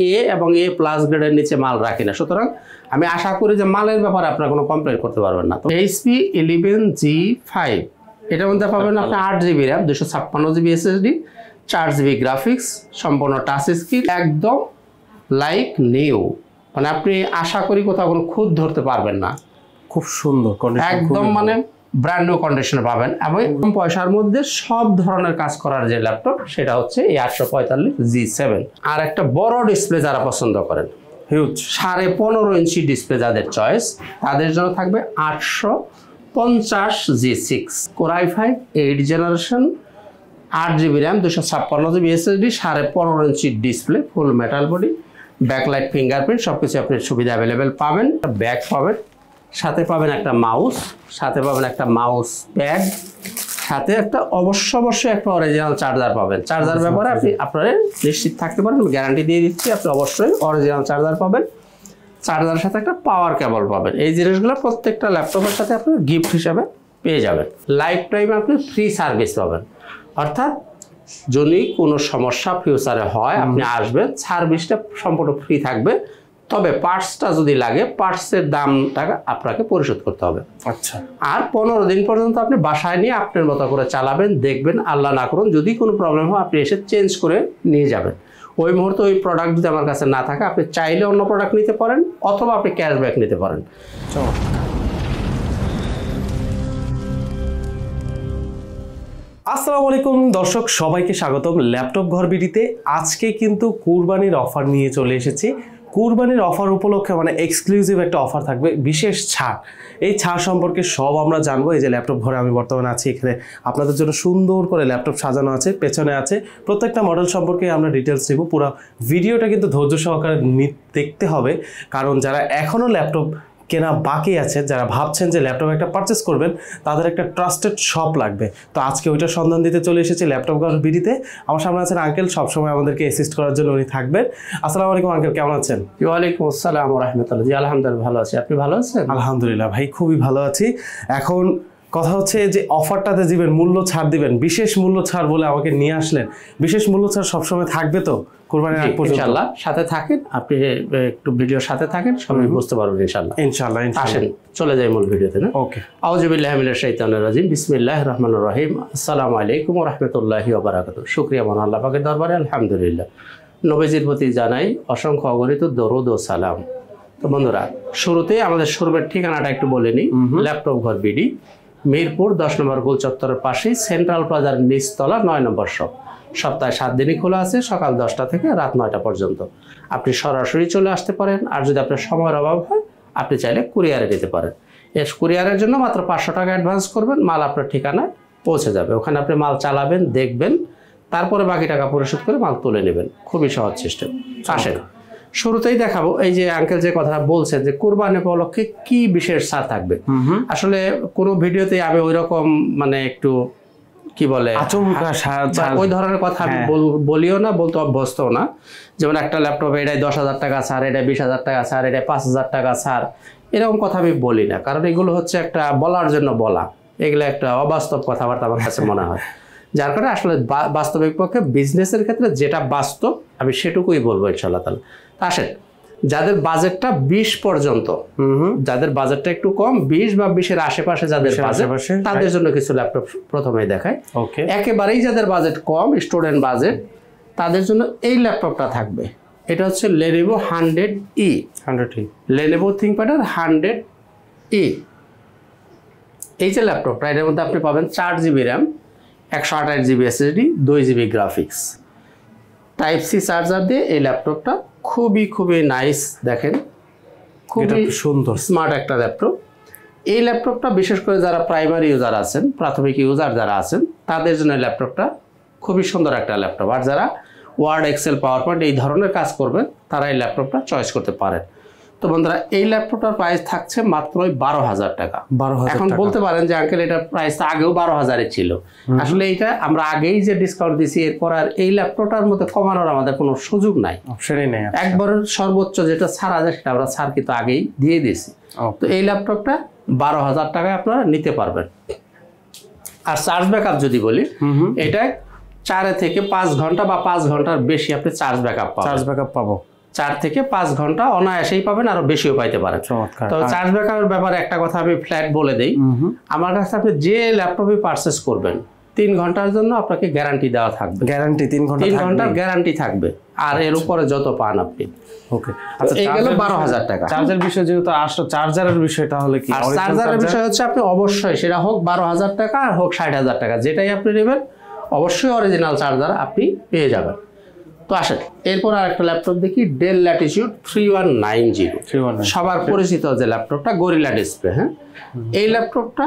এ এবং এ প্লাস গ্রেডের নিচে মাল রাখি না, সুতরাং আমি আশা করি যে মালের ব্যাপারে আপনার কোনো কমপ্লেন করতে পারবেন না। তো HP 11G5 এটার মধ্যে পাবেন আপনি 8GB RAM, 256GB SSD, 4GB graphics, সম্পূর্ণ টাচ স্ক্রিন, একদম লাইক নিউ। মানে আপনি আশা করি কোথাও কোনো খুঁত ধরতে পারবেন না। খুব সুন্দর কন্ডিশন, একদম মানে ব্র্যান্ড নিউ কন্ডিশনে পাবেন এবং কম পয়সার মধ্যে সব ধরনের কাজ করার যে ল্যাপটপ সেটা হচ্ছে এই 845G7। আর একটা বড় ডিসপ্লে যারা পছন্দ করেন, হিউজ 15.5 ইঞ্চি ডিসপ্লে যাদের চয়েস, তাদের জন্য থাকবে 850G6 Core i5 8 generation, 8GB RAM, 256GB SSD, 15.5 inch display, full metal body, backlight, fingerprint, সবকিছু আপনি সুবিধা অ্যাভেলেবেল পাবেন। ব্যাক পাবেন, সাথে পাবেন একটা মাউস প্যাড, সাথে একটা অবশ্যই একটা অরিজিনাল চার্জার পাবেন। চার্জার ব্যাপারে আপনি আপনারা নিশ্চিত থাকতে পারেন, গ্যারান্টি দিয়ে দিচ্ছি, আপনি অবশ্যই অরিজিনাল চার্জার পাবেন। চার্জারের সাথে একটা পাওয়ার কেবল পাবেন। এই জিনিসগুলো প্রত্যেকটা ল্যাপটপের সাথে আপনি গিফট হিসাবে পেয়ে যাবেন। লাইফ টাইমে আপনি ফ্রি সার্ভিস পাবেন, অর্থাৎ যদি কোনো সমস্যা ফিউচারে হয় আপনি আসবেন, সার্ভিসটা সম্পূর্ণ ফ্রি থাকবে। তবে পার্টসটা যদি লাগে, পার্টসের দামটা আপনাকে পরিশোধ করতে হবে। আচ্ছা। আর 15 দিন পর্যন্ত আপনি বাসায় নিয়ে আপনার মতো করে চালাবেন, দেখবেন, আল্লাহ না করুন যদি কোনো প্রবলেম হয় আপনি এসে চেঞ্জ করে নিয়ে যাবেন। ওই মুহূর্তে ওই প্রোডাক্ট যদি আমার কাছে না থাকে, আপনি চাইলে অন্য প্রোডাক্ট নিতে পারেন অথবা আপনি ক্যাশব্যাক নিতে পারেন। আসসালামু আলাইকুম দর্শক, সবাইকে স্বাগতম ল্যাপটপ ঘর বিডিতে। আজকে কিন্তু কুরবানির অফার নিয়ে চলে এসেছি। কুরবানির অফার উপলক্ষে মানে এক্সক্লুসিভ একটা অফার থাকবে, বিশেষ ছাড়। এই ছাড় সম্পর্কে সব আমরা জানবো। এই যে ল্যাপটপ ঘরে আমি বর্তমানে আছি, এখানে আপনাদের জন্য সুন্দর করে ল্যাপটপ সাজানো আছে, পেছনে আছে প্রত্যেকটা মডেল সম্পর্কে আমরা ডিটেলস নেব। পুরো ভিডিওটা কিন্তু ধৈর্য সহকারে দেখতে হবে, কারণ যারা এখনও ল্যাপটপ কেনা বাকি আছে, যারা ভাবছেন যে ল্যাপটপ একটা পারচেস করবেন, তাদের একটা ট্রাস্টেড শপ লাগবে। তো আজকে ওইটার সন্ধান দিতে চলে এসেছি ল্যাপটপ ঘর বিডিতে। আমার সামনে আছেন আঙ্কেল, সবসময় আমাদেরকে অ্যাসিস্ট করার জন্য উনি থাকবেন। আসসালামু আলাইকুম আঙ্কেল, কেমন আছেন? ওয়ালাইকুম আসসালাম ওয়া রাহমাতুল্লাহ। জি আলহামদুলিল্লাহ ভালো আছি, আপনি ভালো আছেন? আলহামদুলিল্লাহ ভাই, খুবই ভালো আছি। এখন কথা হচ্ছে যে অফারটাতে দিবেন, মূল্য ছাড় দিবেন, বিশেষ মূল্য ছাড় বলে আমাকে নিয়ে আসলেন। বিশেষ মূল্য ছাড় সবসময় থাকবে তো কুরবানির আগ পর্যন্ত? ইনশাআল্লাহ সাথে থাকেন, আপনি একটু ভিডিওর সাথে থাকেন, সবাই বুঝতে পারবেন ইনশাআল্লাহ। ইনশাআল্লাহ আসেন চলে যাই মূল ভিডিওতে না। ওকে। আউযু বিল্লাহি মিনাশ শাইতানির রাজিম, বিসমিল্লাহির রহমানির রহিম। আসসালামু আলাইকুম ওয়া রাহমাতুল্লাহি ওয়া বারাকাতুহু। শুকরিয়া মহান আল্লাহ পাকের দরবারে, আলহামদুলিল্লাহ। নবীজির প্রতি জানাই অসংখ্য অগণিত দরুদ ও সালাম। তো বন্ধুরা, শুরুতেই আমাদের শোরুমের ঠিকানাটা একটু বলে নিই। ল্যাপটপ ঘর বিডি, মিরপুর 10 নম্বর গোল চত্বরের পাশেই সেন্ট্রাল প্লাজার নিচতলা 9 নম্বর শপ। সপ্তাহে 7 দিনই খোলা আছে, সকাল 10টা থেকে রাত 9টা পর্যন্ত। আপনি সরাসরি চলে আসতে পারেন, আর যদি আপনার সময়ের অভাব হয় আপনি চাইলে কুরিয়ারে নিতে পারেন। কুরিয়ারের জন্য মাত্র 500 টাকা অ্যাডভান্স করবেন, মাল আপনার ঠিকানায় পৌঁছে যাবে। ওখানে আপনি মাল চালাবেন, দেখবেন, তারপরে বাকি টাকা পরিশোধ করে মাল তুলে নেবেন। খুবই সহজ সিস্টেম। আসেন শুরুতেই দেখাবো, এই যে আঙ্কেল যে কথাটা বলছেন যে কুরবানি উপলক্ষে কি বিশেষ ছাড় থাকবে। আসলে কোনো ভিডিওতে আমি ওই রকম মানে একটু কি বলে ওই ধরনের কথা আমি বলিও না, বলতে অভ্যস্তও না। যেমন একটা ল্যাপটপ এটাই 10,000 টাকা ছাড়, এটা 20,000 টাকা ছাড়, এটা 5,000 টাকা ছাড়, এরকম কথা আমি বলি না। কারণ এগুলো হচ্ছে একটা বলার জন্য বলা, এগুলো একটা অবাস্তব কথাবার্তা আমার কাছে মনে হয়। যার কারণে আসলে বাস্তবিক পক্ষে বিজনেসের ক্ষেত্রে যেটা বাস্তব আমি সেটুকুই বলবো ইনশাআল্লাহ তাআলা। আসেন, যাদের বাজেটটা 20 পর্যন্ত, যাদের বাজেটটা একটু কম, 20 বা 20-এর আশেপাশে যাদের বাজেট, তাদের জন্য কিছু ল্যাপটপ প্রথমেই দেখায়। একেবারেই যাদের বাজেট কম, স্টুডেন্ট বাজেট, তাদের জন্য এই ল্যাপটপটা থাকবে। এটা হচ্ছে Lenovo 100E, Lenovo ThinkPad 100E। এই যে ল্যাপটপটা, এর মধ্যে আপনি পাবেন 4GB RAM, 128GB SSD, 2GB graphics, Type-C charger দিয়ে এই ল্যাপটপটা খুবই নাইস। দেখেন খুবই সুন্দর স্মার্ট একটা ল্যাপটপ। এই ল্যাপটপটা বিশেষ করে যারা প্রাইমারি ইউজার আছেন, প্রাথমিক ইউজার যারা আছেন, তাদের জন্য ল্যাপটপটা খুবই সুন্দর একটা ল্যাপটপ। আর যারা ওয়ার্ড, এক্সেল, পাওয়ার পয়েন্ট এই ধরনের কাজ করবেন, তারা এই ল্যাপটপটা চয়েস করতে পারেন। তো বন্ধুরা, এই ল্যাপটপটার প্রাইস থাকছে মাত্র 12,000 টাকা। এখন বলতে পারেন যে আঙ্কেল এটার প্রাইস তো আগেও 12,000-এ ছিল। আসলে এটা আমরা আগেই যে ডিসকাউন্ট দিছি, এরপর আর এই ল্যাপটপটার মধ্যে কমানোর আমাদের কোনো সুযোগ নাই, অপশনই নেই। একবার সর্বোচ্চ যেটা ছাড় আছে সেটা আমরা ছাড় কিন্তু আগেই দিয়ে দিয়েছি। তো এই ল্যাপটপটা 12,000 টাকায় আপনারা নিতে পারবেন। আর চার্জ ব্যাকআপ যদি বলি, এটা 4 থেকে 5 ঘন্টা বা 5 ঘন্টার বেশি আপনি চার্জ ব্যাকআপ পাবো। 4 থেকে 5 ঘন্টা অনায়াসেই পাবেন, আরো বেশিও পাইতে পারেন। তো চার্জ ব্যাকআপের ব্যাপারে একটা কথা আমি ফ্ল্যাট বলে দেই, আমার কাছে আপনি যে ল্যাপটপই পারচেজ করবেন 3 ঘন্টার জন্য আপনাকে গ্যারান্টি দেওয়া থাকবে। গ্যারান্টি 3 ঘন্টার গ্যারান্টি থাকবে, আর এর উপরে যত পান আপনি। ওকে, আচ্ছা এই গেল 12,000 টাকা। চার্জের বিষয় যেহেতু আসলো, চার্জারের বিষয় তাহলে কি? আর চার্জারের বিষয় হচ্ছে আপনি অবশ্যই সেটা হোক 12,000 টাকা আর হোক 60,000 টাকা, যেটাই আপনি নেবেন অবশ্যই অরিজিনাল চার্জার আপনি পেয়ে যাবেন। তো আসেন এরপর আরেকটা ল্যাপটপ দেখি, ডেল ল্যাটিটিউড 3190। সবার পরিচিত যে ল্যাপটপটা, গরিলা ডিসপ্লে। হ্যাঁ, এই ল্যাপটপটা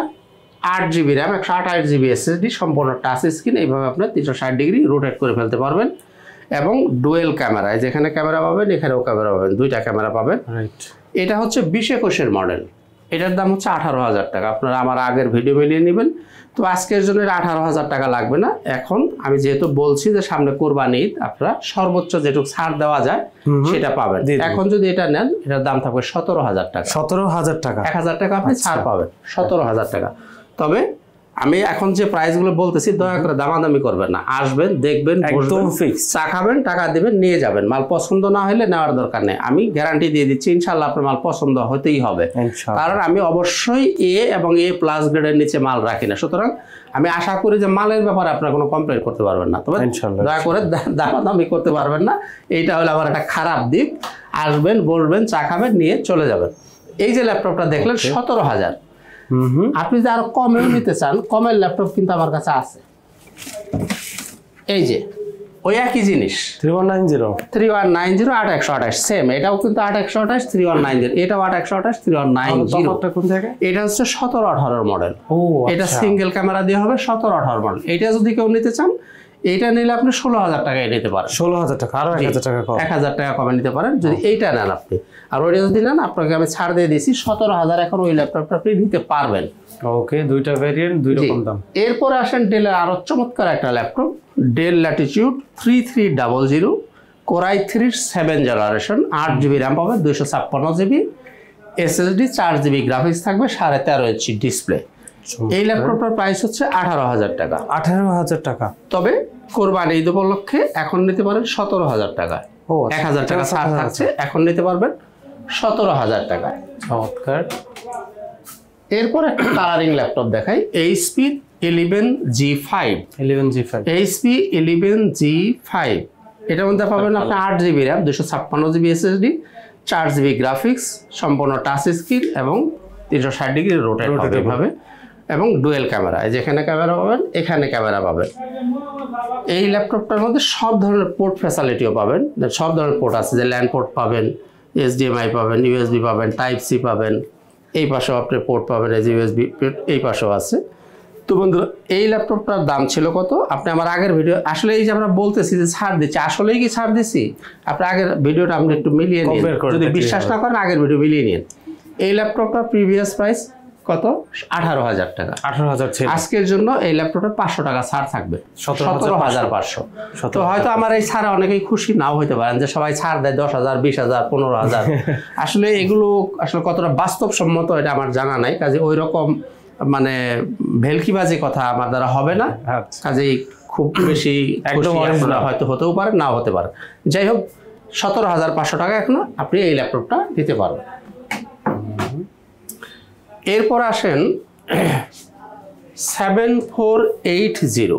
8GB র্যাম, 128GB SSD, সম্পূর্ণ টাচ স্ক্রিন। এইভাবে আপনার 360 ডিগ্রি রোটেট করে ফেলতে পারবেন, এবং ডুয়েল ক্যামেরা, যেখানে ক্যামেরা পাবেন এখানেও ক্যামেরা পাবেন, 2টা ক্যামেরা পাবেন। এটা হচ্ছে 2021-এর মডেল, এটার দাম হচ্ছে 18,000 টাকা। আপনারা আমার আগের ভিডিও মিলিয়ে নেবেন। তো আজকের জন্য 18,000 টাকা লাগবে না। এখন আমি যেহেতু বলছি যে সামনে কোরবানি ঈদ, আপনারা সর্বোচ্চ যেটুকু ছাড় দেওয়া যায় সেটা পাবেন। এখন যদি এটা নেন এটার দাম থাকবে 17,000 টাকা। 17,000 টাকা, 1,000 টাকা আপনি ছাড় পাবেন, 17,000 টাকা। তবে আমি এখন যে প্রাইসগুলো বলতেছি দয়া করে দামাদামি করবেন না, আসবেন দেখবেন, একদম ফিক্স, চা খাবেন, টাকা দিবেন, নিয়ে যাবেন। মাল পছন্দ না হলে নেওয়ার দরকার নেই, আমি গ্যারান্টি দিয়ে দিচ্ছি ইনশাআল্লাহ আপনার মাল পছন্দ হতেই হবে। কারণ আমি অবশ্যই এ এবং এ প্লাস গ্রেডের নিচে মাল রাখি না, সুতরাং আমি আশা করি যে মালের ব্যাপারে আপনার কোনো কমপ্লেন করতে পারবেন না। তবে দয়া করে দামাদামি করতে পারবেন না, এইটা হলো আমার একটা খারাপ দিক। আসবেন, বলবেন, চা খাবেন, নিয়ে চলে যাবেন। এই যে ল্যাপটপটা দেখলেন 17,000, আপনি যদি আরো কমে নিতে চান, কমের ল্যাপটপ কিন্তু আমার কাছে আছে। এই যে ওই একই জিনিস 3190 8128 সেম, এটাও কিন্তু 8128 3190, এটাও 8128 3190। এটা হচ্ছে 17-18 মডেল। এটা সিঙ্গেল ক্যামেরা দিয়ে হবে, 17-18 মডেল। এটা যদি কেউ নিতে চান, এইটা নিলে আপনি 16,000 টাকায় নিতে পারেন। 16,000 টাকা, আরো 1,000 টাকা কম, 1,000 টাকা কমে নিতে পারেন যদি এইটা নেন আপনি। আর ওইটা যদি নেন আপনাকে আমি ছাড় দিয়ে দিয়েছি 17,000, এখন ওই ল্যাপটপটা আপনি নিতে পারবেন। ওকে, দুইটা ভেরিয়েন্ট, দুই রকম দাম। এরপরে আসেন ডেলের আরো চমৎকার একটা laptop, del Latitude 3300, Core i3 7th generation, 8GB RAM পাবে, 256GB SSD, 4GB গ্রাফিক্স থাকবে, 13.5 ইঞ্চি ডিসপ্লে। এই ল্যাপটপটার প্রাইস হচ্ছে 18,000 টাকা। 18,000 টাকা, তবে কোরবানি ঈদ উপলক্ষে এখন নিতে পারেন 17,000 টাকা। 1,000 টাকা ছাড় থাকছে, এখন নিতে পারবেন 17,000 টাকা। চমৎকার। এরপর একটা কালারিং ল্যাপটপ দেখাই, HP 11G5। HP 11G5, এটার মধ্যে পাবেন আপনি 8GB RAM, 256GB SSD, 4GB graphics, সম্পূর্ণ টাচ স্ক্রিন এবং 360 ডিগ্রি রোটেট হবে এভাবে, এবং ডুয়েল ক্যামেরা, যেখানে ক্যামেরা পাবেন এখানে ক্যামেরা পাবেন। এই ল্যাপটপটার মধ্যে সব ধরনের পোর্ট ফ্যাসিলিটিও পাবেন, সব ধরনের পোর্ট আছে, যে ল্যান্ড পোর্ট পাবেন, HDMI পাবেন, USB পাবেন, Type-C পাবেন, এই পাশেও আপনি পোর্ট পাবেন, USB পোর্ট এই পাশেও আছে। তো বন্ধুরা এই ল্যাপটপটার দাম ছিল কত? আপনি আমার আগের ভিডিও, আসলে এই যে আমরা বলতেছি যে ছাড় দিচ্ছি, আসলেই কি ছাড় দিচ্ছি? আপনি আগের ভিডিওটা আপনি একটু মিলিয়ে নিন, যদি বিশ্বাস না করেন আগের ভিডিও মিলিয়ে নিন। এই ল্যাপটপটার প্রিভিয়াস প্রাইস কত? 18,000 টাকা। 18,000 ছিল। আজকের জন্য এই ল্যাপটপে 500 টাকা ছাড় থাকবে, 17,500। তো হয়তো আমার এই ছাড়ে অনেকেই খুশি নাও হতে পারেন, যে সবাই ছাড় দেয় 10,000 20,000 15,000। আসলে এগুলো আসলে কতটা বাস্তবসম্মত এটা আমার জানা নাই, কাজে ওই রকম মানে ভেলকিবাজি কথা আমার দ্বারা হবে না, কাজেই খুব বেশি একদম হয়তো হতেও পারে, নাও হতে পারে। যাই হোক 17,500 টাকা এখনো আপনি এই ল্যাপটপটা দিতে পারবেন। এরপর আসেন 7480,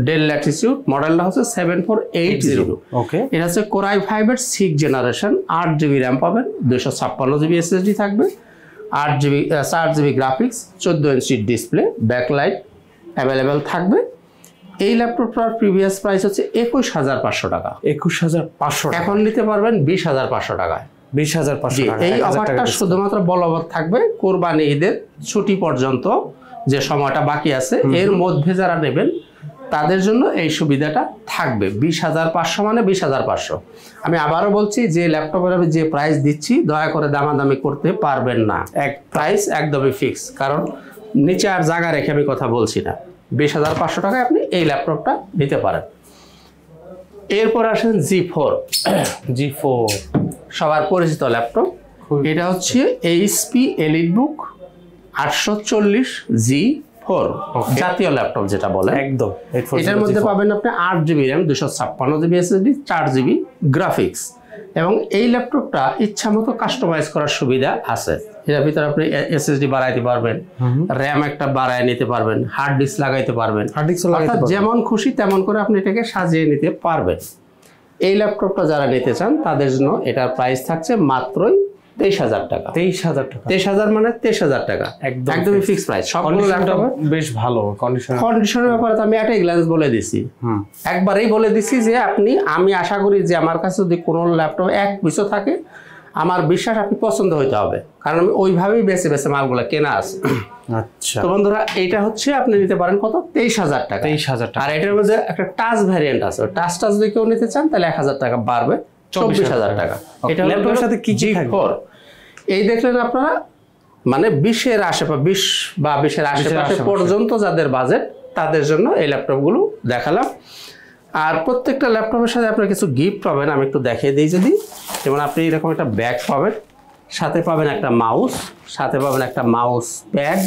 ডেল ল্যাটিটিউড, মডেলটা হচ্ছে 7480। ওকে, এটা হচ্ছে Core i5-এর 6th generation, 8GB RAM পাবেন, 256GB SSD থাকবে, 4GB graphics, 14 inch display, backlight available থাকবে। এই ল্যাপটপটার প্রিভিয়াস প্রাইস হচ্ছে 21,500 টাকা। 21,500, এখন নিতে পারবেন 20,500 টাকায়। 20,500 টাকা। এই অফারটা শুধুমাত্র বলবৎ থাকবে কোরবানি ঈদের ছুটি পর্যন্ত, যে সময়টা বাকি আছে এর মধ্যে যারা নেবেন তাদের জন্য এই সুবিধাটা থাকবে। 20,500 মানে 20,500। আমি আবারও বলছি, যে ল্যাপটপের আমি যে প্রাইস দিচ্ছি দয়া করে দামাদামি করতে পারবেন না, এক প্রাইস একদমই ফিক্স, কারণ নিচে আর জায়গা রেখে আমি কথা বলছি না। 20,500 টাকায় আপনি এই ল্যাপটপটা নিতে পারেন। এরপর আসেন G4, সবার পরিচিত ল্যাপটপ। এটা হচ্ছে HP EliteBook 840 G4, জাতীয় ল্যাপটপ যেটা বলে একদম। এটার মধ্যে পাবেন আপনি 8GB RAM, 256GB SSD, 4GB graphics, এবং এই ল্যাপটপটা ইচ্ছা মতো কাস্টমাইজ করার সুবিধা আছে। এর ভিতরে আপনি এসএসডি বাড়াইতে পারবেন, র্যাম একটা বাড়ায় নিতে পারবেন, হার্ড ডিস্ক লাগাইতে পারবেন, অর্থাৎ যেমন খুশি তেমন করে আপনি এটাকে সাজিয়ে নিতে পারবেন। এই ল্যাপটপটা যারা নিতে চান তাদের জন্য এটার প্রাইস থাকছে মাত্রই 23,000 টাকা। 23,000 টাকা, 23,000 মানে 23,000 টাকা, একদমই ফিক্স প্রাইস। সবগুলো ল্যাপটপ বেশ ভালো কন্ডিশনের ব্যাপারে তো আমি একটাই গ্ল্যান্স বলে দিছি, একবারেই বলে দিছি যে আমি আশা করি যে আমার কাছে যদি কোনো ল্যাপটপ এক পিসও থাকে আমার বিশ্বাস আপনি পছন্দ হইতে হবে, কারণ আমি ওইভাবেই বেছে বেছে মালগুলো কেনা আছে। আচ্ছা, তো বন্ধুরা এইটা হচ্ছে আপনি নিতে পারেন কত, 23,000 টাকা। 23,000 টাকা। আর এটার মধ্যে একটা টাচ ভ্যারিয়েন্ট আছে, টাচটা যদি কেউ নিতে চান তাহলে 1,000 টাকা বাড়বে, 24,000 টাকা। এটা ল্যাপটপের সাথে কি কি থাকবে? এই দেখলেন আপনারা, মানে 20-এর আশেপাশে, 20 বা 20-এর আশেপাশে পর্যন্ত যাদের বাজেট তাদের জন্য এই ল্যাপটপগুলো দেখালাম। আর প্রত্যেকটা ল্যাপটপের সাথে আপনারা কিছু গিফট পাবেন, আমি একটু দেখিয়ে দিই যদি। যেমন আপনি এরকম একটা ব্যাগ পাবেন, সাথে পাবেন একটা মাউস, সাথে পাবেন একটা মাউস প্যাড,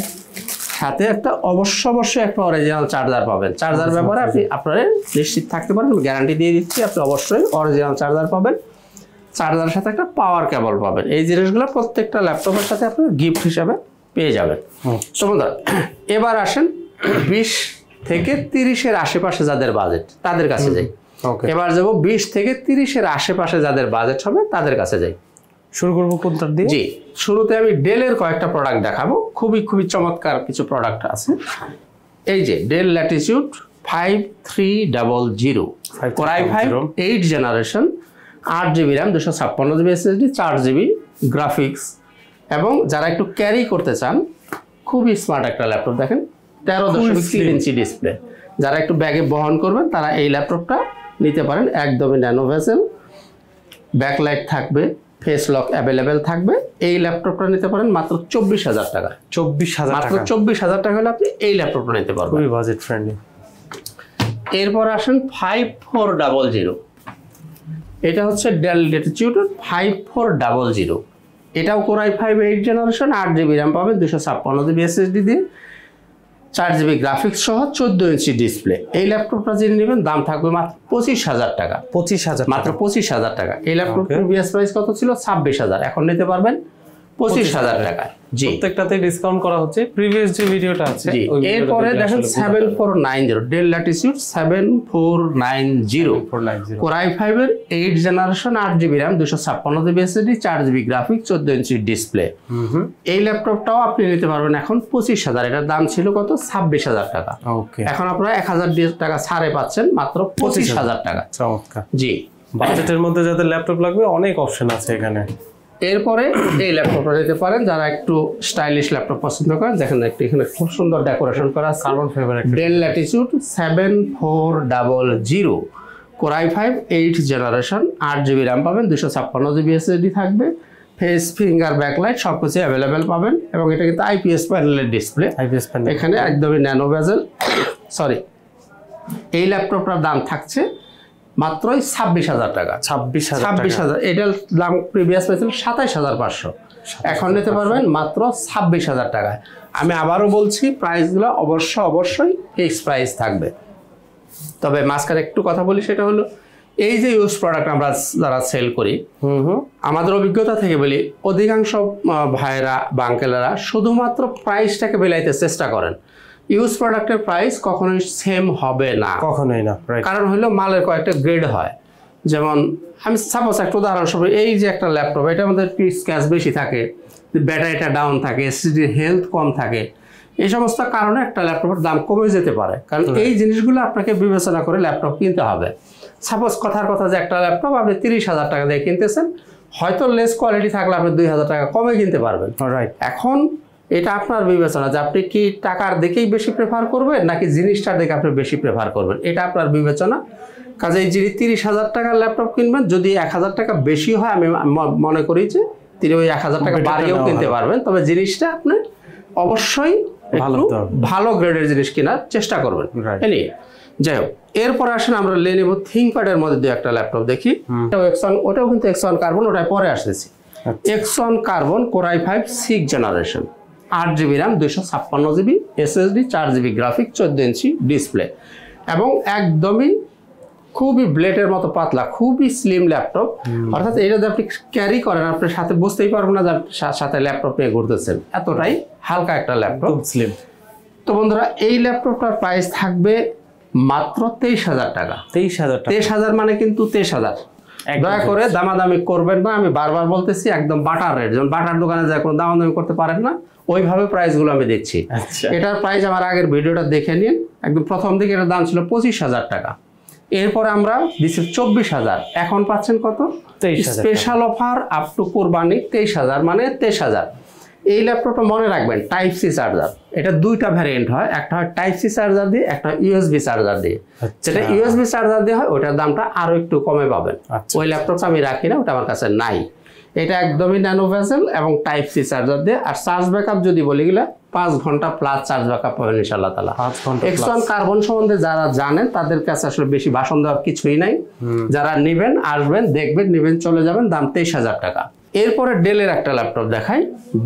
সাথে একটা অবশ্যই একটা অরিজিনাল চার্জার পাবেন। চার্জার ব্যাপারে আপনি আপনারা নিশ্চিত থাকতে পারেন, গ্যারান্টি দিয়ে দিচ্ছি, আপনি অবশ্যই অরিজিনাল চার্জার পাবেন। চার্জারের সাথে একটা পাওয়ার কেবল পাবেন। এই জিনিসগুলো প্রত্যেকটা ল্যাপটপের সাথে আপনি গিফট হিসাবে পেয়ে যাবেন। তো বন্ধুরা এবার আসেন 20 থেকে 30-এর আশেপাশে যাদের বাজেট তাদের কাছে যাই। এবার যাব 20 থেকে 30-এর আশেপাশে যাদের বাজেট হবে তাদের কাছে যাই। শুরু করবো কোনটা দিয়ে? জি, শুরুতে আমি ডেলের কয়েকটা প্রোডাক্ট দেখাবো, খুবই চমৎকার কিছু প্রোডাক্ট আছে। এই যে del Latitude 5300 Core i5 8 generation, 8GB RAM, 256GB SSD, 4GB graphics, এবং যারা একটু ক্যারি করতে চান খুবই স্মার্ট একটা ল্যাপটপ। দেখেন 13.3 ইঞ্চি ডিসপ্লে, যারা একটু ব্যাগে বহন করবেন তারা এই ল্যাপটপটা নিতে পারেন। একদমই ন্যানো ভেসেল, ব্যাকলাইট থাকবে, ফেস লক অ্যাভেলেবেল থাকবে। এই ল্যাপটপটা নিতে পারেন মাত্র 24,000 টাকা। 24,000 মাত্র 24,000 টাকা হলে আপনি এই ল্যাপটপটা নিতে পারবেন, খুবই বাজেট ফ্রেন্ডলি। এরপর আসেন 5400, এটা হচ্ছে ডেল ল্যাটিটিউড 5400। এটাও Core i5 8 generation, 8GB RAM পাবেন, 256GB SSD দিয়ে, 4GB গ্রাফিক্স সহ, 14 ইঞ্চি ডিসপ্লে। এই ল্যাপটপটা যিনি নেবেন দাম থাকবে মাত্র 25,000 টাকা। 25,000, মাত্র 25,000 টাকা। এই ল্যাপটপের প্রিভিয়াস প্রাইস কত ছিল? 26,000, এখন নিতে পারবেন 25,000 টাকায়। জি, প্রত্যেকটাতে ডিসকাউন্ট করা হচ্ছে। প্রিভিয়াস যে ভিডিওটা আছে এরপরে দেখেন 7490 ডেল ল্যাটিটিউড 7490 Core i5 এর 8 generation, 8GB RAM, 256GB SSD, 4GB graphics, 14 inch display. এই ল্যাপটপটাও আপনি নিতে পারবেন এখন 25,000। এটার দাম ছিল কত? 26,000 টাকা। এখন আপনারা 1,000 টাকা ছাড়ে পাচ্ছেন মাত্র 25,000 টাকা। চমৎকার। জি, বাজেটের মধ্যে যাদের ল্যাপটপ লাগবে অনেক অপশন আছে এখানে। এরপরে এই ল্যাপটপটা নিতে পারেন যারা একটু স্টাইলিশ ল্যাপটপ পছন্দ করেন। দেখেন একটু এখানে খুব সুন্দর ডেকোরেশন করা আছে, carbon fibre. Del Latitude 7400 Core i5 8 generation, 8GB RAM পাবেন, 256GB SSD থাকবে, ফেস ফিঙ্গার ব্যাকলাইট সবকিছু অ্যাভেলেবেল পাবেন, এবং এটা কিন্তু আইপিএস প্যানেলের ডিসপ্লে। এখানে একদমই ন্যানো বেজেল। সরি, এই ল্যাপটপটার দাম থাকছে মাত্রই 26,000 টাকা। 26,000। এটার দাম প্রিভিয়াস পেয়েছিল 27,500, এখন নিতে পারবেন মাত্র 26,000 টাকায়। আমি আবারও বলছি প্রাইসগুলো অবশ্যই ফিক্স প্রাইস থাকবে। তবে মাঝখানে একটু কথা বলি, সেটা হলো এই যে ইউজ প্রোডাক্ট আমরা যারা সেল করি, আমাদের অভিজ্ঞতা থেকে বলি অধিকাংশ ভাইয়েরা বা আঙ্কেলেরা শুধুমাত্র প্রাইসটাকে বেলাইতে চেষ্টা করেন। ইউজ প্রোডাক্টের প্রাইস কখনোই সেম হবে না, কখনোই না। কারণ হলো মালের কয়েকটা গ্রেড হয়। যেমন আমি সাপোজ একটা উদাহরণস্বরূপ, এই যে একটা ল্যাপটপ, এটার মধ্যে স্ক্র্যাচ বেশি থাকে, ব্যাটারিটা ডাউন থাকে, এসএসডির হেলথ কম থাকে, এই সমস্ত কারণে একটা ল্যাপটপের দাম কমে যেতে পারে। কারণ এই জিনিসগুলো আপনাকে বিবেচনা করে ল্যাপটপ কিনতে হবে। সাপোজ কথার কথা যে একটা ল্যাপটপ আপনি 30,000 টাকা দিয়ে কিনতেছেন, হয়তো লেস কোয়ালিটি থাকলে আপনি 2,000 টাকা কমে কিনতে পারবেন। এখন এটা আপনার বিবেচনা যে আপনি কি টাকার দিকেই বেশি প্রেফার করবেন নাকি জিনিসটার দিকে আপনি বেশি প্রেফার করবেন, এটা আপনার বিবেচনা। কাজেই যিনি 30,000 টাকার ল্যাপটপ কিনবেন, যদি 1,000 টাকা বেশি হয় আমি মনে করি যে তিনি ওই 1,000 টাকা বাড়িয়েও কিনতে পারবেন। তবে জিনিসটা আপনি অবশ্যই ভালো গ্রেডের জিনিস কেনার চেষ্টা করবেন। যাই হোক, এরপরে আসেন আমরা লেনোভো থিংকপ্যাডের মধ্যে দু একটা ল্যাপটপ দেখি। ওটাও কিন্তু X1 কার্বন, ওটাই পরে আসতেছি। X1 carbon Core i5 6 generation, 8GB RAM, 256GB SSD, 4GB graphics, 14 inch display, এবং একদমই খুবই ব্লেডের মতো পাতলা, খুবই স্লিম ল্যাপটপ। অর্থাৎ এটা যদি আপনি ক্যারি করেন আপনার সাথে বুঝতেই পারবেন না যে সাথে ল্যাপটপ নিয়ে ঘুরতেছেন, এতটাই হালকা একটা ল্যাপটপ, স্লিম। তো বন্ধুরা এই ল্যাপটপটার প্রাইস থাকবে মাত্র 23,000 টাকা। 23,000 টাকা। 23,000 মানে কিন্তু 23,000। দয়া করে দামাদামি করবেন না, আমি বারবার বলতেছি, একদম বাটার রেট। যেমন বাটার দোকানে যায় কোনো দামাদামি করতে পারেন না, ওইভাবে প্রাইসগুলো আমি দিচ্ছি। এটার প্রাইস আমার আগের ভিডিওটা দেখে নিন, একদম প্রথম দিকে এটার দাম ছিল 25,000 টাকা, এরপরে আমরা দিচ্ছি 24,000, এখন পাচ্ছেন কত? 23,000। স্পেশাল অফার আপ টু কোরবানি 23,000 মানে 23,000। এই ল্যাপটপটা মনে রাখবেন টাইপ সি চার্জার, এটা দুইটা ভ্যারিয়েন্ট হয়, একটা হয় টাইপ সি চার্জার দিয়ে, একটা ইউএসবি চার্জার দিয়ে। যেটা ইউএসবি চার্জার দিয়ে হয় ওটার দামটা আরো একটু কমে পাবেন। ওই ল্যাপটপটা আমি রাখি না, ওটা আমার কাছে নাই। এটা একদমই ন্যানো ভেসেল এবং টাইপ সি চার্জার দিয়ে। আর চার্জ ব্যাকআপ যদি বলি গেলে 5 ঘন্টা প্লাস চার্জ ব্যাকআপ পাবেন ইনশাআল্লাহ তাআলা। X1 কার্বন সম্বন্ধে যারা জানেন তাদের কাছে আসলে বেশি ভাষণ দেওয়ার কিছুই নাই। যারা নেবেন আসবেন, দেখবেন, নেবেন, চলে যাবেন। দাম 23,000 টাকা। এরপরে ডেলের একটা ল্যাপটপ দেখাই,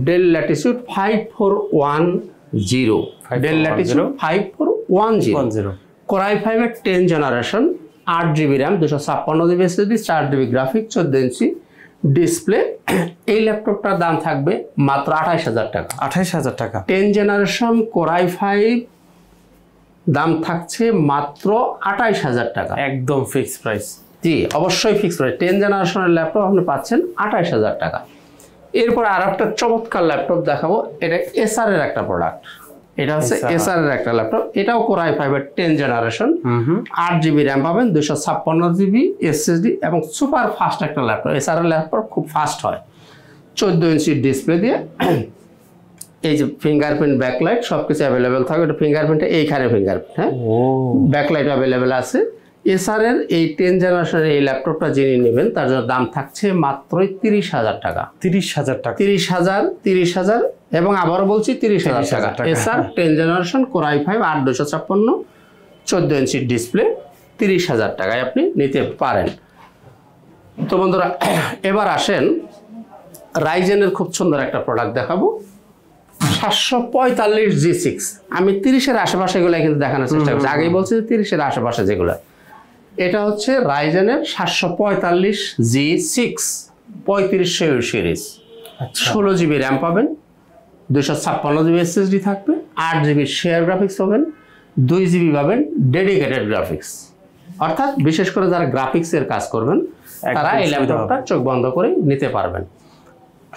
del Latitude 5410। Del Latitude 5410 core i5 এর 10 generation, 8GB RAM, 256GB SSD, 4GB graphic, 14 inch display. এই ল্যাপটপটার দাম থাকবে মাত্র 28,000 টাকা। 28,000 টাকা। 10 জেনারেশন কোর i5 দাম থাকছে মাত্র 28,000 টাকা। একদম ফিক্সড প্রাইস। জি অবশ্যই ফিক্সড প্রাইস। 10 জেনারেশনের ল্যাপটপ আপনি পাচ্ছেন 28,000 টাকা। এরপর আর একটা চমৎকার ল্যাপটপ দেখাবো, এটা এসআর এর একটা প্রোডাক্ট। এটা হচ্ছে এসআর এর একটা ল্যাপটপ, এটাও কোর i5 এর 10 জেনারেশন, 8GB র্যাম পাবেন, 256GB SSD এবং সুপার ফাস্ট একটা ল্যাপটপ। এসআর এর ল্যাপটপ খুব ফাস্ট হয়। 14 ইঞ্চি ডিসপ্লে দিয়ে, এই যে ফিঙ্গারপ্রিন্ট, ব্যাকলাইট সবকিছু অ্যাভেলেবেল থাকবে। এটা ফিঙ্গারপ্রিন্টটা এইখানে ফিঙ্গারপ্রিন্ট, হ্যাঁ, ব্যাকলাইট অ্যাভেলেবেল আছে। এসআর এর এই 10 জেনারেশনের এই ল্যাপটপটা যিনি নেবেন তার জন্য দাম থাকছে মাত্রই 30,000 টাকা। 30,000 টাকা। 30,000 এবং আবারও বলছি 30,000 টাকা। SR 10 generation core i5 8/256, 14 inch display, 30,000 টাকায় আপনি নিতে পারেন। তো বন্ধুরা এবার আসেন রাইজেনের খুব সুন্দর একটা প্রোডাক্ট দেখাবো, 745 G6। আমি 30-এর আশেপাশে এগুলো কিন্তু দেখানোর চেষ্টা করছি, আগেই বলছি 30-এর আশেপাশে যেগুলো। এটা হচ্ছে রাইজেনের 745 G6 3500 সিরিজ, 16GB র্যাম পাবেন, 256GB SSD থাকবে, 8GB শেয়ার গ্রাফিক্স পাবেন, 2GB পাবেন ডেডিকেটেড গ্রাফিক্স। অর্থাৎ বিশেষ করে যারা গ্রাফিক্সের কাজ করবেন তারা এই ল্যাপটপটা চোখ বন্ধ করে নিতে পারবেন।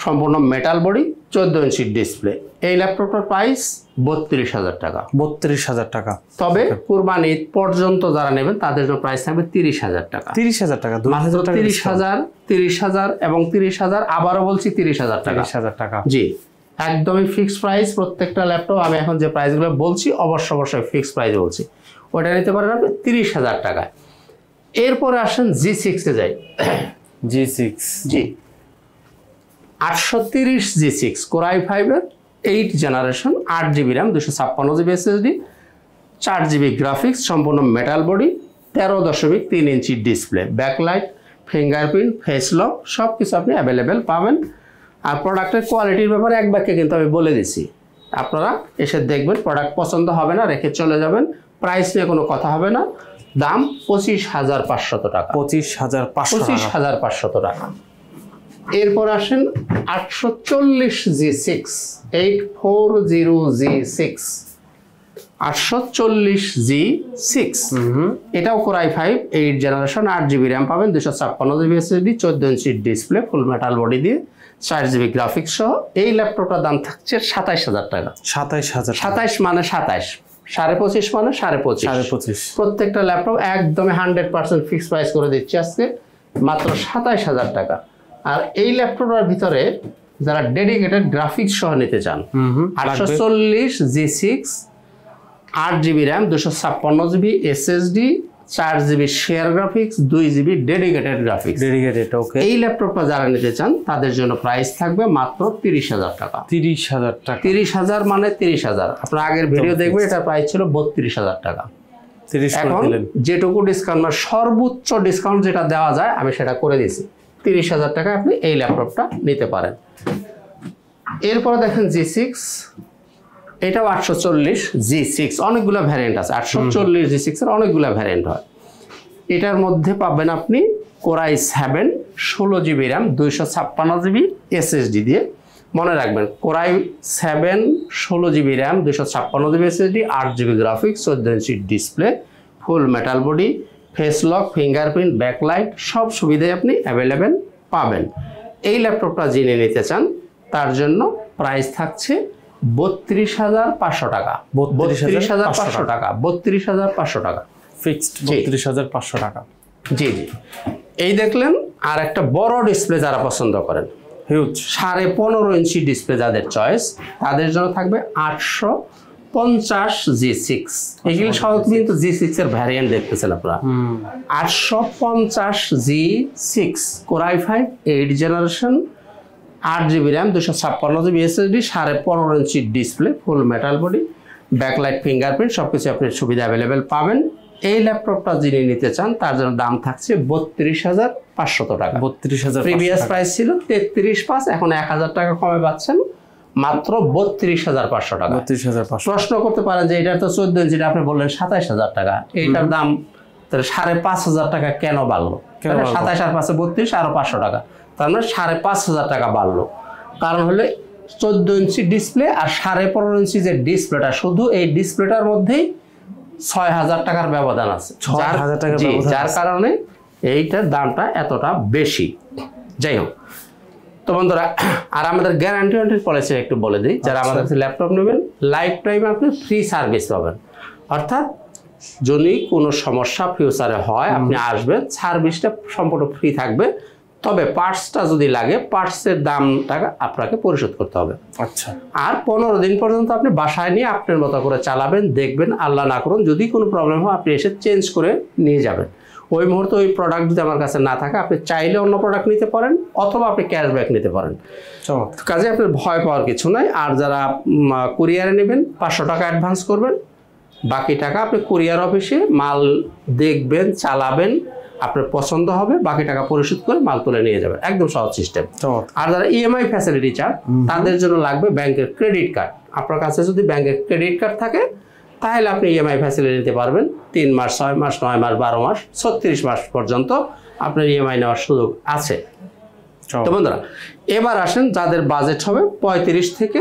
সম্পূর্ণ মেটাল বডি, 14 ইঞ্চি ডিসপ্লে। এই ল্যাপটপটার প্রাইস 32,000 টাকা। 32,000 টাকা। তবে কুরবানি ঈদ পর্যন্ত যারা নেবেন তাদের জন্য প্রাইস থাকবে 30,000 টাকা। 30,000 টাকা। 30,000 এবং 30,000, আবারও বলছি 30,000 টাকা। 30,000 টাকা। জি একদমই ফিক্সড প্রাইস প্রত্যেকটা ল্যাপটপ। আমি এখন যে প্রাইসগুলো বলছি অবশ্যই ফিক্সড প্রাইস বলছি, ওটা নিতে পারেন আপনি 30,000 টাকায়। এরপরে আসেন G6 এ যাই। G6 জি 830 G6 কোর i5 এর 8 generation, 8GB RAM, 256GB SSD, 4GB graphics, সম্পূর্ণ metal body, 13.3 inch display, backlight, fingerprint, face lock সব কিছু আপনি অ্যাভেলেবেল পাবেন। আর প্রোডাক্টের কোয়ালিটির ব্যাপারে এক বাক্যে কিন্তু আমি বলে দিছি, আপনারা এসে দেখবেন, প্রোডাক্ট পছন্দ হবে না রেখে চলে যাবেন, প্রাইস নিয়ে কোনো কথা হবে না। দাম 25,500 টাকা। 25,500 টাকা। এরপর আসেন 840 G6, 840 G6, 840 G6। এটাও core i5 8 generation, 8GB RAM পাবেন, 256GB SSD, 14 inch display, full metal body দিয়ে, 4GB গ্রাফিক্স সহ। এই ল্যাপটপটার দাম থাকছে 27,000 টাকা। 27 মানে 27, 25.5 মানে 25.5। প্রত্যেকটা ল্যাপটপ একদমই 100% ফিক্সড প্রাইস করে দিচ্ছি আজকে মাত্র 27,000 টাকা। আর এই ল্যাপটপটার ভিতরে যারা ডেডিকেটেড গ্রাফিক্স সহ নিতে চান, 840 G6, 8GB RAM, 256GB SSD, 4GB share graphics, 2GB dedicated graphics. এই ল্যাপটপটা যারা নিতে চান তাদের জন্য প্রাইস থাকবে মাত্র 30,000 টাকা। 30,000 টাকা। 30,000 মানে 30,000। আপনার আগের ভিডিও দেখবেন, এটা প্রাইস ছিল 32,000 টাকা। এখন যেটুকু ডিসকাউন্ট, সর্বোচ্চ ডিসকাউন্ট যেটা দেওয়া যায় আমি সেটা করে দিয়েছি। 30,000 টাকা আপনি এই ল্যাপটপটা নিতে পারেন। এরপরে দেখেন G6, এটাও 840 G6, অনেকগুলো ভ্যারিয়েন্ট আছে। 840 G6 এর অনেকগুলো ভ্যারিয়েন্ট হয়। এটার মধ্যে পাবেন আপনি core i 7 16 GB RAM 256 GB SSD দিয়ে। মনে রাখবেন core i 7 16 GB RAM 256 GB SSD 8 GB graphics 14 inch display full metal body face lock fingerprint backlight সব সুবিধাই আপনি অ্যাভেলেবেল পাবেন। এই ল্যাপটপটা যিনি নিতে চান তার জন্য প্রাইস থাকছে 32,500 টাকা। 32,500 টাকা 32,500 টাকা ফিক্সড 32,500 টাকা। জি জি। এই দেখলেন আর একটা বড় ডিসপ্লে যারা পছন্দ করেন, হিউজ 15.5 ইঞ্চি ডিসপ্লে যাদের চয়েস তাদের জন্য থাকবে 850 G6। এগুলো সব কিন্তু G6 এর ভ্যারিয়েন্ট দেখতেছেন আপনারা। 850 G6 core i 5 8 generation 8 GB RAM 256 GB SSD 15.5 inch display full metal body backlight fingerprint সবকিছু আপনি সুবিধা অ্যাভেলেবেল পাবেন। এই ল্যাপটপটা যিনি নিতে চান তার জন্য দাম থাকছে 32,500 টাকা। 32,000 প্রিভিয়াস প্রাইস ছিল 33,500, এখন 1,000 টাকা কমে পাচ্ছেন মাত্র 32,500 টাকা। 32,500। প্রশ্ন করতে পারেন যে এটার তো 14 ইঞ্চি আপনি বললেন 27,000 টাকা, এইটার দাম তাহলে 5,500 টাকা কেন বাড়লো? 27 আর 5 32 আরো 500 টাকা, তার মানে 5,500 টাকা বাড়লো। কারণ হলে 14 ইঞ্চি ডিসপ্লে আর 15.5 ইঞ্চি যে ডিসপ্লেটা, শুধু এই ডিসপ্লেটার মধ্যেই 6,000 টাকার ব্যবধান আছে, 6,000 টাকার ব্যবধান, যার কারণে এইটার দামটা এতটা বেশি। যাই হোক তো বন্ধুরা, আর আমাদের গ্যারান্টি ওয়ারেন্টি পলিসি একটু বলে দিই। যারা আমাদের কাছে ল্যাপটপ নেবেন লাইফ টাইম আপনি ফ্রি সার্ভিস পাবেন, অর্থাৎ যদি কোনো সমস্যা ফিউচারে হয় আপনি আসবেন, সার্ভিসটা সম্পূর্ণ ফ্রি থাকবে। তবে পার্টসটা যদি লাগে পার্টসের দামটা আপনাকে পরিশোধ করতে হবে। আচ্ছা। আর 15 দিন পর্যন্ত আপনি বাসায় নিয়ে আপনার মতো করে চালাবেন, দেখবেন, আল্লাহ না করুন যদি কোনো প্রবলেম হয় আপনি এসে চেঞ্জ করে নিয়ে যাবেন। ওই মুহূর্তে ওই প্রোডাক্ট যদি আমার কাছে না থাকে আপনি চাইলে অন্য প্রোডাক্ট নিতে পারেন অথবা আপনি ক্যাশব্যাক নিতে পারেন। কাজে আপনার ভয় পাওয়ার কিছু নাই। আর যারা কুরিয়ারে নেবেন 500 টাকা অ্যাডভান্স করবেন, বাকি টাকা আপনি কুরিয়ার অফিসে মাল দেখবেন, চালাবেন, আপনার পছন্দ হবে, বাকি টাকা পরিশোধ করে মাল তুলে নিয়ে যাবেন। একদম সহজ সিস্টেম। আর যারা ইএমআই ফ্যাসিলিটি চান তাদের জন্য লাগবে ব্যাংকের ক্রেডিট কার্ড। আপনার কাছে যদি ব্যাংকের ক্রেডিট কার্ড থাকে তাহলে আপনি ইএমআই ফ্যাসিলিটি নিতে পারবেন। 3 মাস 6 মাস 9 মাস 12 মাস 36 মাস পর্যন্ত আপনার ইএমআই নেওয়ার সুযোগ আছে। তো বন্ধুরা এবার আসেন যাদের বাজেট হবে 35 থেকে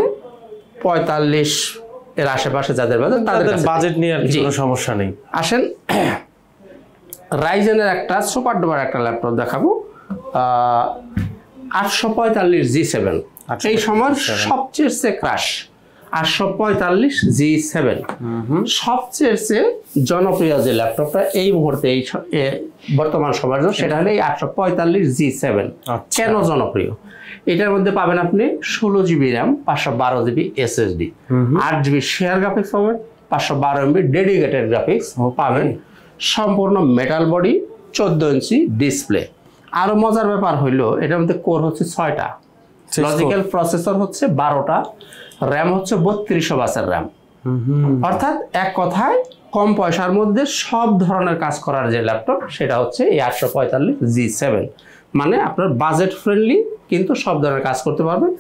45 এর আশেপাশে, যাদের বাজেট তাদের বাজেট নিয়ে আর কোনো সমস্যা নেই। আসেন রাইজেনের একটা সুপার ডুপার একটা ল্যাপটপ দেখাবো, 845 G7। এই সময় সবচেয়ে ক্রাশ 845 G7 সবচেয়ে জনপ্রিয় যে ল্যাপটপটা এই মুহূর্তে এই বর্তমান সময়ের জন্য, সেটা হলো এই 845 G7। কেন জনপ্রিয়? এটার মধ্যে পাবেন আপনি 16 GB RAM 512 GB SSD 8 GB share graphics পাবেন, 512 MB ডেডিকেটেড গ্রাফিক্স পাবেন, সম্পূর্ণ মেটাল বডি 14 ইঞ্চি ডিসপ্লে। আরো মজার ব্যাপার হইলো এটার মধ্যে কোর হচ্ছে 6টা, লজিক্যাল প্রসেসর হচ্ছে 12টা, র্যাম হচ্ছে 3200 বাসের র্যাম। অর্থাৎ এক কথায় কম পয়সার মধ্যে সব ধরনের কাজ করার যে ল্যাপটপ সেটা হচ্ছে এই 845 G7। মানে আপনার বাজেট ফ্রেন্ডলি কিন্তু সব ধরনের কাজ করতে পারবেন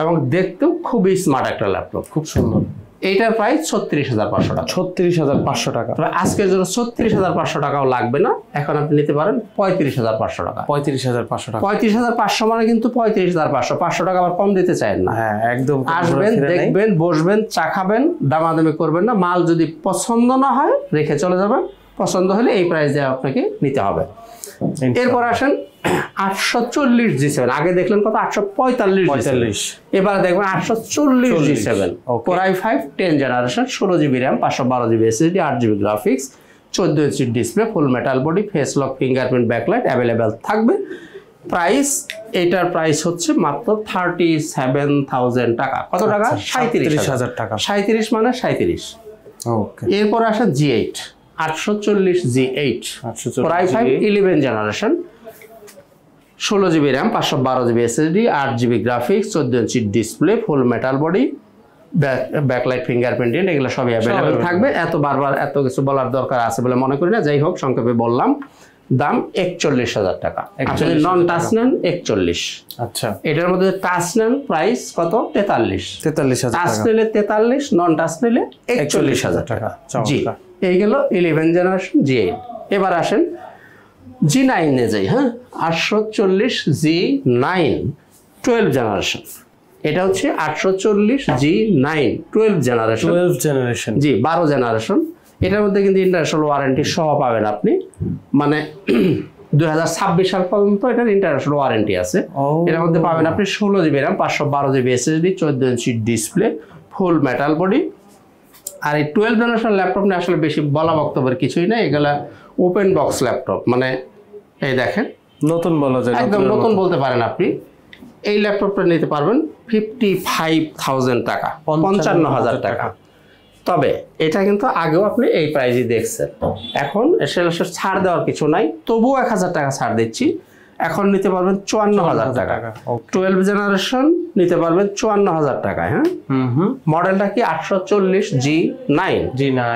এবং দেখতেও খুবই স্মার্ট একটা ল্যাপটপ, খুব সুন্দর। এইটার প্রাইস 36,500 টাকা। 36,500 টাকা। তবে আজকের জন্য 36,500 টাকাও লাগবে না, এখন আপনি নিতে পারেন 35,500 টাকা। 35,500 টাকা। 35,500 মানে কিন্তু 35,500, 500 টাকা আবার কম দিতে চান না। হ্যাঁ একদম। আসবেন, দেখবেন, বসবেন, চা খাবেন, দামাদামি করবেন না। মাল যদি পছন্দ না হয় রেখে চলে যাবেন, পছন্দ হলে এই প্রাইসে আপনাকে নিতে হবে। এরপর আসেন 840 G7। আগে দেখলেন কত? 845। এবার দেখবেন 840 G7 core i 5 10 generation 16 GB RAM 512 GB SSD 8 GB graphics 14 inch display full metal body face lock fingerprint backlight available থাকবে। প্রাইস, এটার প্রাইস হচ্ছে মাত্র 37,000 টাকা। কত টাকা? 37,000 টাকা। 37 মানে 37। ওকে। এরপর আসে G8 840 G8 core i 5 11 generation 16 GB RAM 512 GB SSD 8 GB graphics 14 inch display full metal body backlight fingerprint এগুলো সবই অ্যাভেলেবেল থাকবে। এত বারবার এত কিছু বলার দরকার আছে বলে মনে করি না। যাই হোক সংক্ষেপে বললাম, দাম 41,000 টাকা। আপনি নন টাচ নেন 41। আচ্ছা, এটার মধ্যে টাচ নেন প্রাইস কত? 43,000। টাচ নিলে 43, নন টাচ নিলে 41,000 টাকা। জি, এই গেল 11 জেনারেশন G8। এবার আসেন G9 এ যাই, হ্যাঁ 840 G9 12 জেনারেশন। এটা হচ্ছে 840 G9 12 জেনারেশন। 12 জেনারেশন, জি 12 জেনারেশন। এটার মধ্যে কিন্তু ইন্টারন্যাশনাল ওয়ারেন্টি সহ পাবেন আপনি, মানে 2026 সাল পর্যন্ত এটার ইন্টারন্যাশনাল ওয়ারেন্টি আছে। এটার মধ্যে পাবেন আপনি 16 GB RAM, 512 GB SSD, 14 inch display, full metal body. আর এই 12 জেনারেশন ল্যাপটপ নিয়ে আসলে বেশি বলা বক্তব্যের কিছুই নাই, এগুলা ওপেন বক্স ল্যাপটপ, মানে এই দেখেন নতুন বলা যায়, একদম নতুন বলতে পারেন আপনি। এই ল্যাপটপটা নিতে পারবেন 55,000 টাকা, 55,000 টাকা। তবে এটা কিন্তু আগেও আপনি এই প্রাইজই দেখছেন, এখন এসে ছাড় দেওয়ার কিছু নাই, তবুও 1000 টাকা ছাড় দিচ্ছি। এখন নিতে পারবেন 54,000 টাকা। 12 জেনারেশন নিতে পারবেন 54,000 টাকায়। হ্যাঁ, মডেলটা কি 840 G9,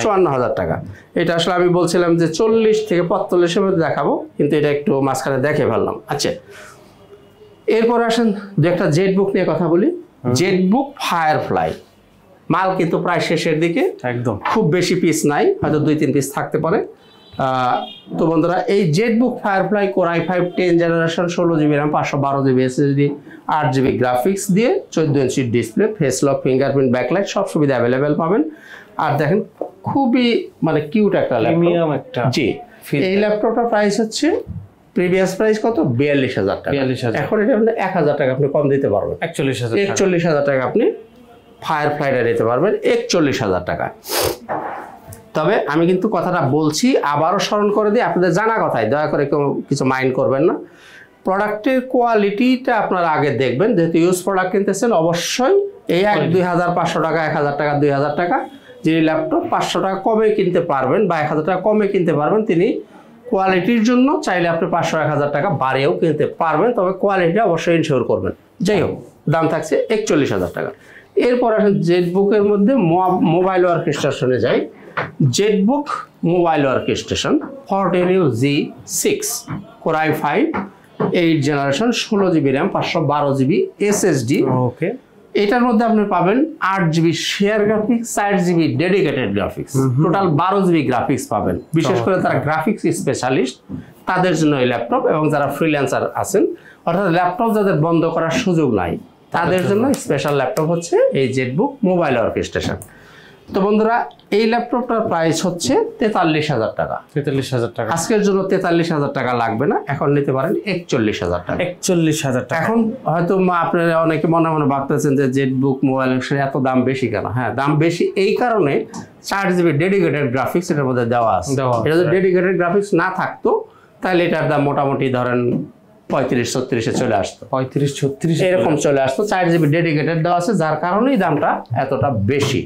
54,000 টাকা। এটা আসলে আমি বলছিলাম যে 40 থেকে 45 এর মধ্যে দেখাবো, কিন্তু এটা একটু মাঝখানে দেখে ফেললাম। আচ্ছা, এরপর আসেন দু একটা জেটবুক নিয়ে কথা বলি। জেটবুক ফায়ারফ্লাই মাল কিন্তু প্রায় শেষের দিকে, একদম খুব বেশি পিস নাই, হয়তো 2-3 পিস থাকতে পারে। তো বন্ধুরা, এই Jetbook Firefly core i5 10 generation, 16 GB RAM, 512 GB SSD, 8 GB graphics দিয়ে 14 inch display, face lock, fingerprint, backlight সব সুবিধা অ্যাভেলেবেল পাবেন। আর দেখেন খুবই মানে কিউট একটা ল্যাপটপ। জি, এই ল্যাপটপটার প্রাইস হচ্ছে প্রিভিয়াস প্রাইস কত 42,000 টাকা। এখন এটা 1,000 টাকা আপনি কম দিতে পারবেন, 41,000 টাকা আপনি ফায়ারফ্লাইটা নিতে পারবেন 41,000 টাকা। তবে আমি কিন্তু কথাটা বলছি, আবারও স্মরণ করে দিই, আপনাদের জানা কথাই, দয়া করে কেউ কিছু মাইন্ড করবেন না। প্রোডাক্টের কোয়ালিটিটা আপনারা আগে দেখবেন, যেহেতু ইউজ প্রোডাক্ট কিনতেছেন, অবশ্যই এই 2,500 টাকা, 1,000 টাকা, 2,000 টাকা যিনি ল্যাপটপ 500 টাকা কমে কিনতে পারবেন বা 1,000 টাকা কমে কিনতে পারবেন, তিনি কোয়ালিটির জন্য চাইলে আপনি 500-1,000 টাকা বাড়িয়েও কিনতে পারবেন, তবে কোয়ালিটিটা অবশ্যই ইনশিওর করবেন। যাই হোক, দাম থাকছে 41,000 টাকা। এরপর আসেন জেটবুকের মধ্যে মোবাইল ওয়ার্ক স্টেশনে যাই। Jetbook mobile work station 14U G6 core i5 8 generation, 16 GB RAM, 512 GB SSD. Okay, এটার মধ্যে আপনি পাবেন 8 GB share graphics, 4 GB dedicated graphics, total 12 GB graphics পাবেন। বিশেষ করে যারা গ্রাফিক্স স্পেশালিস্ট তাদের জন্য এই ল্যাপটপ, এবং যারা ফ্রিল্যান্সার আছেন, অর্থাৎ ল্যাপটপ যাদের বন্ধ করার সুযোগ নাই, তাদের জন্য স্পেশাল ল্যাপটপ হচ্ছে এই জেটবুক মোবাইল ওয়ার্ক স্টেশন। তো বন্ধুরা, এই ল্যাপটপটার প্রাইস হচ্ছে 43,000 টাকা। 43,000 টাকা আজকের জন্য 43,000 টাকা লাগবে না, এখন নিতে পারেন 41,000 টাকা। 41,000 টাকা। এখন হয়তো আপনারা অনেকে মনে মনে ভাবতেছেন যে জেটবুক মোবাইল এত দাম বেশি কেন? হ্যাঁ, দাম বেশি এই কারণে 4 জিবি ডেডিকেটেড গ্রাফিক্স এটার মধ্যে দেওয়া আছে। এটা যদি ডেডিকেটেড গ্রাফিক্স না থাকতো, তাহলে এটার দাম মোটামুটি ধরেন 35-36-এ চলে আসতো, 35-36 এরকম চলে আসতো। 4 জিবি ডেডিকেটেড দেওয়া আছে, যার কারণেই দামটা এতটা বেশি।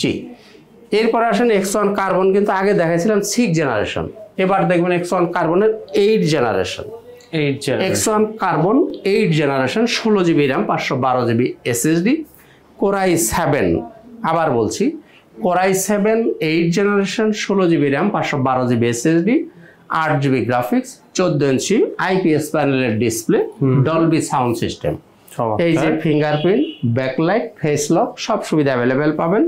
জি, এরপর আসেন X1 কার্বন, কিন্তু আগে দেখাইছিলাম 6 জেনারেশন, এবার দেখবেন X1 কার্বনের 8 generation. X1 carbon 8 generation, 16 GB RAM, 512 GB SSD, core i7, আবার বলছি core i7 8 generation, 16 GB RAM, 512 GB SSD, 8 GB graphics, 14 ইঞ্চি আইপিএস প্যানেলের ডিসপ্লে, ডলবি সাউন্ড সিস্টেম, এই যে ফিঙ্গারপ্রিন্ট, ব্যাকলাইট, ফেস লক সব সুবিধা অ্যাভেলেবেল পাবেন।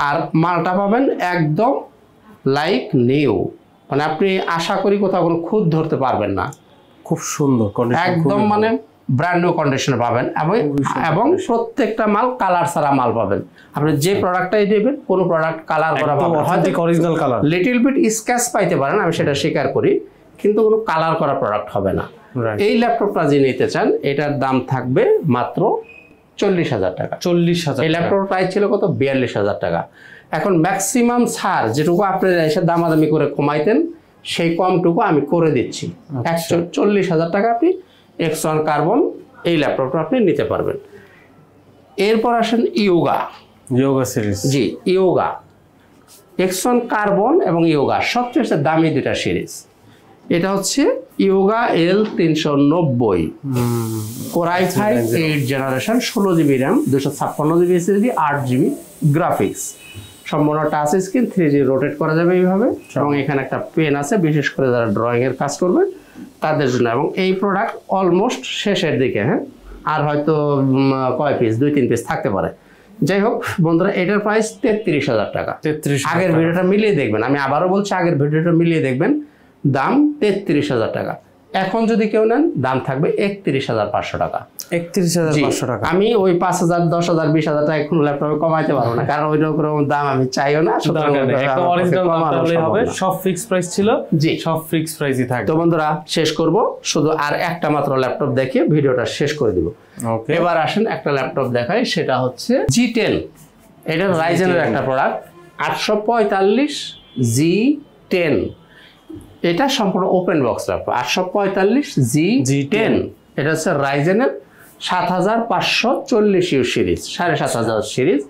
আর মালটা পাবেন একদম লাইক নিউ, মানে আপনি আশা করি কোথাও কোনো খুঁত ধরতে পারবেন না, খুব সুন্দর একদম, মানে ব্র্যান্ড নিউ কন্ডিশনে পাবেন। এবং প্রত্যেকটা মাল কালার ছাড়া মাল পাবেন। আপনি যে প্রোডাক্টটাই নেবেন, কোনো প্রোডাক্ট কালার করা পাবেন, হয়তো original colour, little bit scratch পাইতে পারেন, আমি সেটা স্বীকার করি, কিন্তু কোনো কালার করা প্রোডাক্ট হবে না। এই ল্যাপটপটা যে নিতে চান, এটার দাম থাকবে মাত্র 40,000 টাকা। 40,000। এই ল্যাপটপের প্রাইস ছিল কত? 42,000 টাকা। এখন ম্যাক্সিমাম ছাড় যেটুকু আপনারা এসে দামাদামি করে কমাইতেন, সেই কমটুকু আমি করে দিচ্ছি। 40,000 টাকা আপনি X1 কার্বন এই ল্যাপটপটা আপনি নিতে পারবেন। এরপর আসেন ইয়োগা সিরিজ। জি, ইয়োগা X1 কার্বন এবং ইয়োগা সবচেয়ে দামি দুটা সিরিজ। এটা হচ্ছে yoga L390 core i5 8 generation, 16 GB RAM, 256 GB SSD, 8 GB graphics, সম্পূর্ণ টাচ স্ক্রিন, 3D রোটেট করা যাবে এইভাবে, এবং এখানে একটা পেন আছে, বিশেষ করে যারা ড্রয়িং এর কাজ করবে তাদের জন্য। এবং এই প্রোডাক্ট অলমোস্ট শেষের দিকে, হ্যাঁ, আর হয়তো কয় পিস, 2-3 পিস থাকতে পারে। যাই হোক বন্ধুরা, এটার প্রাইস 33,000 টাকা। আগের ভিডিওটা মিলিয়ে দেখবেন, আমি আবারও বলছি আগের ভিডিওটা মিলিয়ে দেখবেন, দাম 33,000 টাকা। এখন যদি কেউ নেন দাম থাকবে 31,500 টাকা। 31,500 টাকা। আমি ওই 5,000, 10,000, 20,000 টাকা এখন ল্যাপটপে কমাইতে পারবো না, কারণ ওই রকম দাম আমি চাইও না। একদম অরিজিনাল হলেই হবে। সব ফিক্সড প্রাইস ছিল, জি সব ফিক্সড প্রাইসই থাকবে। তো বন্ধুরা শেষ করব, শুধু আর একটা মাত্র ল্যাপটপ দেখিয়ে ভিডিওটা শেষ করে দিব। ওকে, এবার আসেন একটা ল্যাপটপ দেখাই, সেটা হচ্ছে G10। এটা রাইজেনের একটা প্রোডাক্ট, 845 G10। এটা সম্পূর্ণ ওপেন বক্স ল্যাপটপ, 845 G10। এটা হচ্ছে রাইজেনের 7540 সিরিজ, 7500 সিরিজ।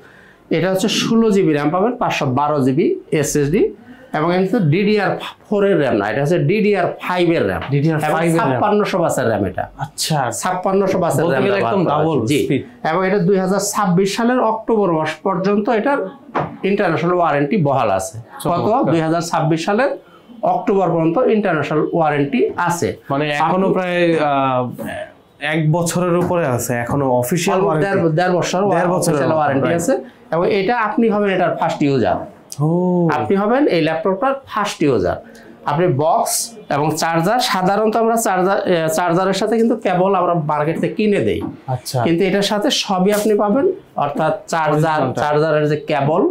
এটা হচ্ছে 16 জিবি র্যাম পাবেন, 512 জিবি SSD, এবং এটা DDR4 এর র্যাম না, এটা হচ্ছে DDR5 এর র্যাম। DDR5 এর র্যাম, 5600 বাসের র্যাম। এটা আচ্ছা 5600 বাসের র্যাম, একদম ডাবল স্পিড। এবং এটা 2026 সালের অক্টোবর মাস পর্যন্ত এটার ইন্টারন্যাশনাল ওয়ারেন্টি বহাল আছে। কত? 2026 সালের অক্টোবর পর্যন্ত ইন্টারন্যাশনাল ওয়ারেন্টি আছে। মানে এখনো প্রায় 1 বছরের উপরে আছে, এখনো অফিশিয়াল দেড় বছর ওয়ারেন্টি আছে। এবং এটা আপনি হবেন এটার ফার্স্ট ইউজার। আপনি হবেন এই ল্যাপটপটার ফার্স্ট ইউজার। আপনি বক্স এবং চার্জার, সাধারণত আমরা চার্জারের সাথে কিন্তু কেবল আমরা মার্কেট থেকে কিনে দেই, আচ্ছা, কিন্তু এটার সাথে সবই আপনি পাবেন, অর্থাৎ চার্জারের যে কেবল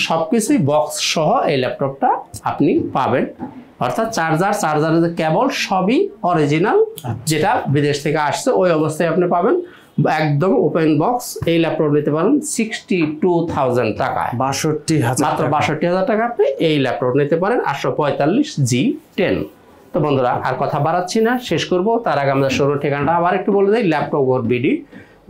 সবকিছুই বক্স সহ এই ল্যাপটপটা আপনি পাবেন। অর্থাৎ চার্জারের যে কেবল সবই অরিজিনাল, যেটা বিদেশ থেকে আসছে ওই অবস্থায় আপনি পাবেন, একদম ওপেন বক্স। এই ল্যাপটপ নিতে পারেন 62,000 টাকায়, 62,000, মাত্র 62,000 টাকা আপনি এই ল্যাপটপ নিতে পারেন, 845 G10। তো বন্ধুরা আর কথা বাড়াচ্ছি না, শেষ করব। তার আগে আমাদের শোরুম ঠিকানাটা আবার একটু বলে দিই। ল্যাপটপ ঘর বিডি,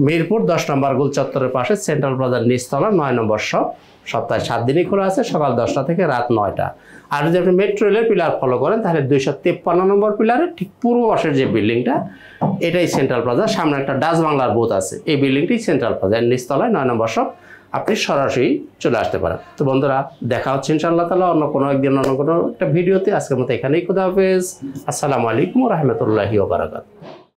মিরপুর 10 নম্বর গোল চত্বরের পাশে, সেন্ট্রাল প্লাজার নিচতলা, 9 নম্বর শপ। সপ্তাহে 7 দিনই খোলা আছে, সকাল 10টা থেকে রাত 9টা। আর যদি আপনি মেট্রো রেলের পিলার ফলো করেন তাহলে 253 নম্বর পিলারের ঠিক পূর্ব পাশের যে বিল্ডিংটা, এটাই সেন্ট্রাল প্লাজা। সামনে একটা ডাচ বাংলার বুথ আছে, এই বিল্ডিংটি সেন্ট্রাল প্লাজা, নিচতলায় 9 নম্বর শপ। আপনি সরাসরি চলে আসতে পারেন। তো বন্ধুরা দেখা হচ্ছে ইনশাআল্লাহ তাআলা অন্য কোনো একদিন অন্য কোনো একটা ভিডিওতে। আজকের মতো এখানেই, খুদা হাফেজ, আসসালামু আলাইকুম ওয়া রাহমাতুল্লাহি ওয়া বারাকাতুহু।